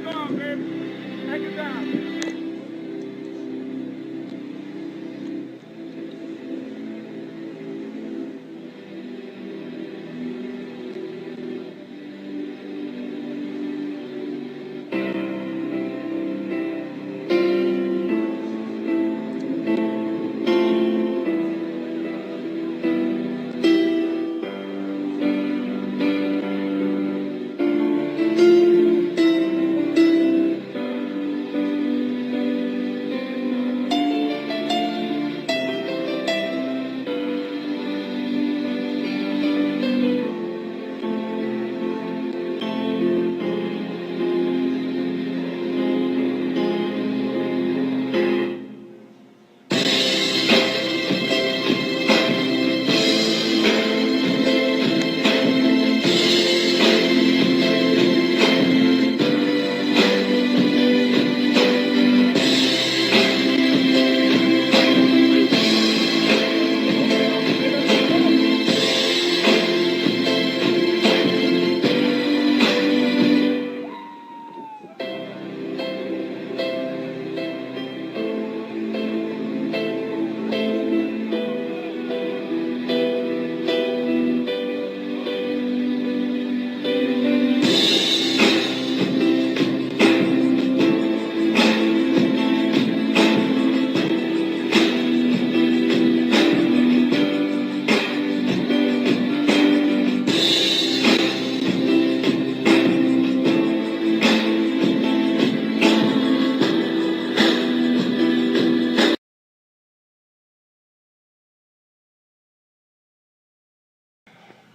Take off, baby. Take it down.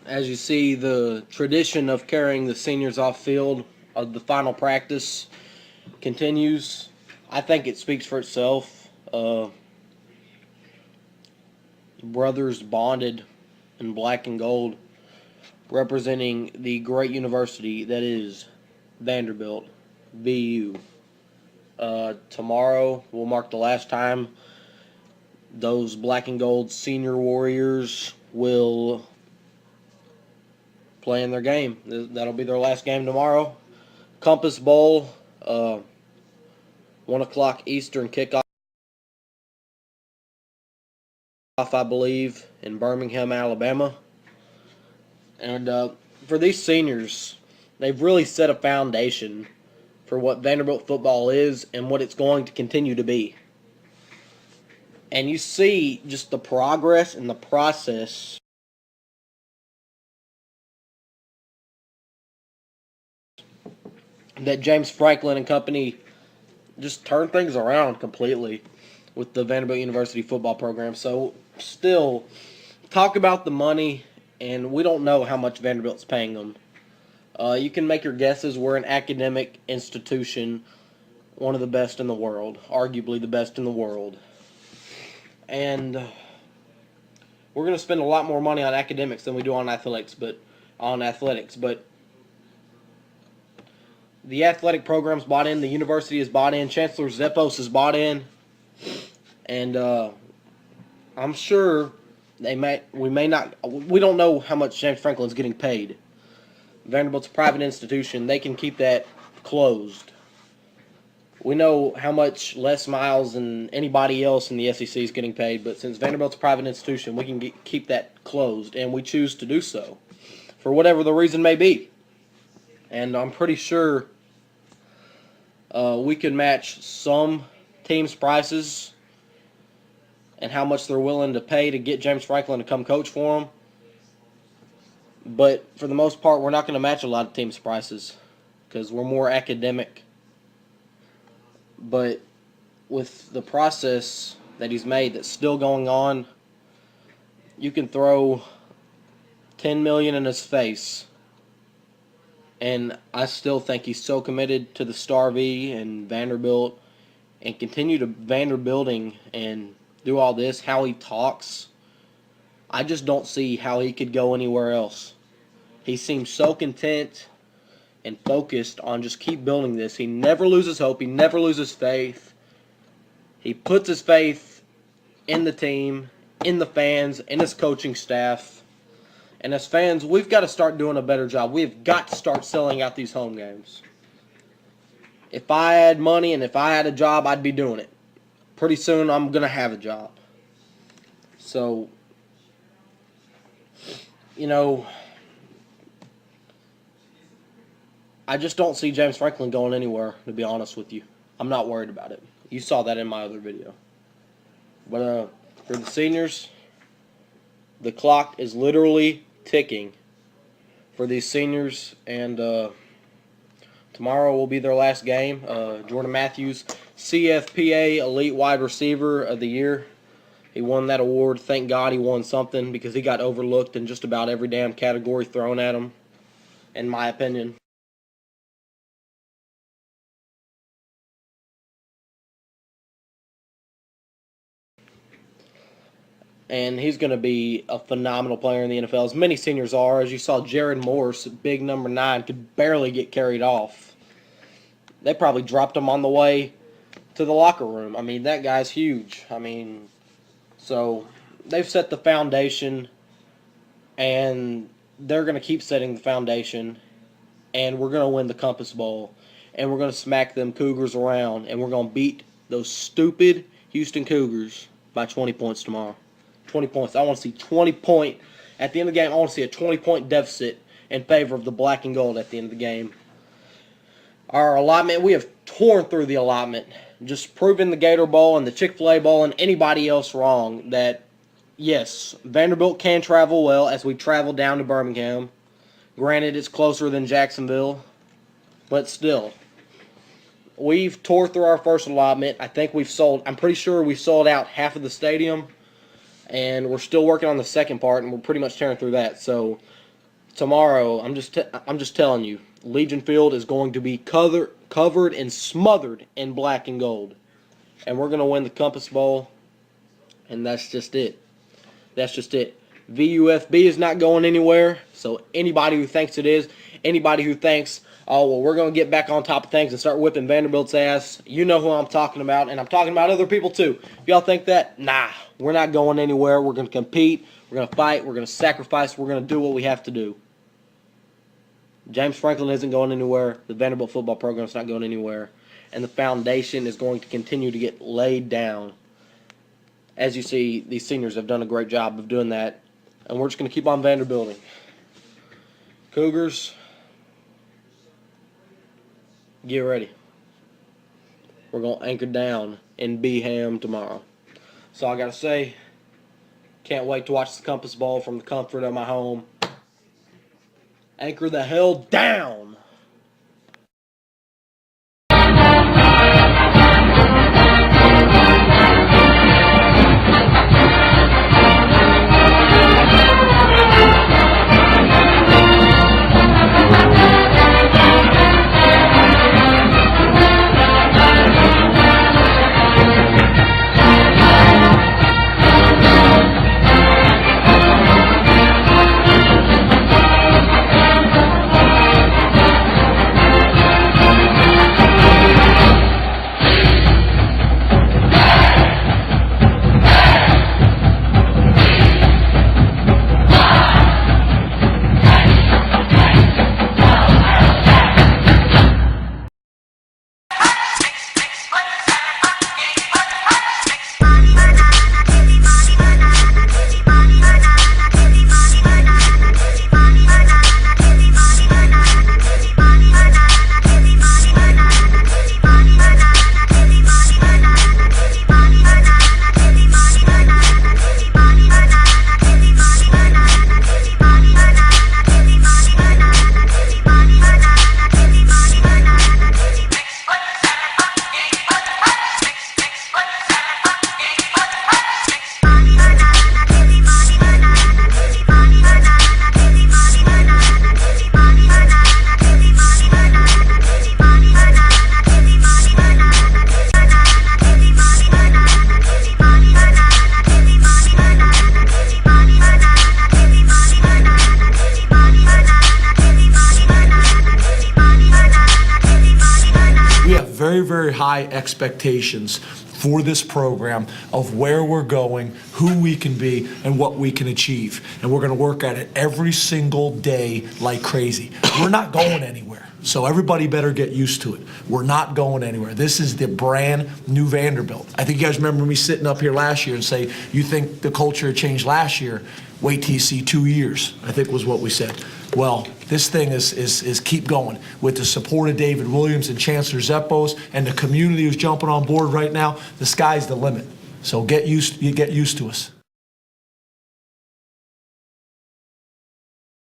As you see, the tradition of carrying the seniors off field of the final practice continues. I think it speaks for itself. Brothers bonded in black and gold, representing the great university that is Vanderbilt, VU. Tomorrow will mark the last time those black and gold senior warriors will play in their game. That'll be their last game tomorrow. Compass Bowl, 1 o'clock Eastern kickoff, I believe, in Birmingham, Alabama. And for these seniors, they've really set a foundation for what Vanderbilt football is and what it's going to continue to be. And you see just the progress and the process that James Franklin and company just turned things around completely with the Vanderbilt University football program. So still, talk about the money, and we don't know how much Vanderbilt's paying them. You can make your guesses. We're an academic institution, one of the best in the world, arguably the best in the world. And we're going to spend a lot more money on academics than we do on athletics, but the athletic program's bought in, the university is bought in, Chancellor Zeppos is bought in, and I'm sure we don't know how much James Franklin's getting paid. Vanderbilt's a private institution. They can keep that closed. We know how much Les Miles and anybody else in the SEC is getting paid, but since Vanderbilt's a private institution, we can keep that closed, and we choose to do so for whatever the reason may be. And I'm pretty sure we can match some teams' prices and how much they're willing to pay to get James Franklin to come coach for them. But for the most part, we're not going to match a lot of teams' prices because we're more academic. But with the process that he's made that's still going on, you can throw $10 million in his face, and I still think he's so committed to the Star V and Vanderbilt and continue to Vanderbilting and do all this, how he talks. I just don't see how he could go anywhere else. He seems so content and focused on just keep building this. He never loses hope. He never loses faith. He puts his faith in the team, in the fans, in his coaching staff. And as fans, we've got to start doing a better job. We've got to start selling out these home games. If I had money and if I had a job, I'd be doing it. Pretty soon, I'm going to have a job. So, you know, I just don't see James Franklin going anywhere, to be honest with you. I'm not worried about it. You saw that in my other video. But for the seniors, the clock is literally ticking for these seniors, and tomorrow will be their last game. Jordan Matthews, CFPA Elite Wide Receiver of the Year. He won that award. Thank God he won something, because he got overlooked in just about every damn category thrown at him, in my opinion. And he's going to be a phenomenal player in the NFL, as many seniors are. As you saw, Jared Morse, big number 9, could barely get carried off. They probably dropped him on the way to the locker room. I mean, that guy's huge. I mean, so they've set the foundation, and they're going to keep setting the foundation, and we're going to win the Compass Bowl, and we're going to smack them Cougars around, and we're going to beat those stupid Houston Cougars by 20 points tomorrow. 20 points. I want to see 20 point. At the end of the game, I want to see a 20-point deficit in favor of the black and gold at the end of the game. Our allotment, we have torn through the allotment, just proving the Gator Bowl and the Chick-fil-A Bowl and anybody else wrong that, yes, Vanderbilt can travel well as we travel down to Birmingham. Granted, it's closer than Jacksonville, but still. We've tore through our first allotment. I think I'm pretty sure we sold out half of the stadium. And we're still working on the second part, and we're pretty much tearing through that. So tomorrow, I'm just telling you, Legion Field is going to be covered and smothered in black and gold, and we're going to win the Compass Bowl. And that's just it. That's just it. VUFB is not going anywhere. So anybody who thinks it is, anybody who thinks, oh, well, we're going to get back on top of things and start whipping Vanderbilt's ass, you know who I'm talking about, and I'm talking about other people too. If y'all think that, nah, we're not going anywhere. We're going to compete. We're going to fight. We're going to sacrifice. We're going to do what we have to do. James Franklin isn't going anywhere. The Vanderbilt football program is not going anywhere. And the foundation is going to continue to get laid down. As you see, these seniors have done a great job of doing that. And we're just going to keep on Vanderbilting. Cougars, get ready. We're going to anchor down in B-Ham tomorrow. So I got to say, can't wait to watch the Compass Bowl from the comfort of my home. Anchor the hell down. Very, very high expectations for this program of where we're going, who we can be, and what we can achieve. And we're going to work at it every single day like crazy. We're not going anywhere. So everybody better get used to it. We're not going anywhere. This is the brand new Vanderbilt. I think you guys remember me sitting up here last year and say, you think the culture changed last year? Wait till you see 2 years, I think was what we said. Well, this thing is keep going. With the support of David Williams and Chancellor Zeppos and the community who's jumping on board right now, the sky's the limit. So get used to us.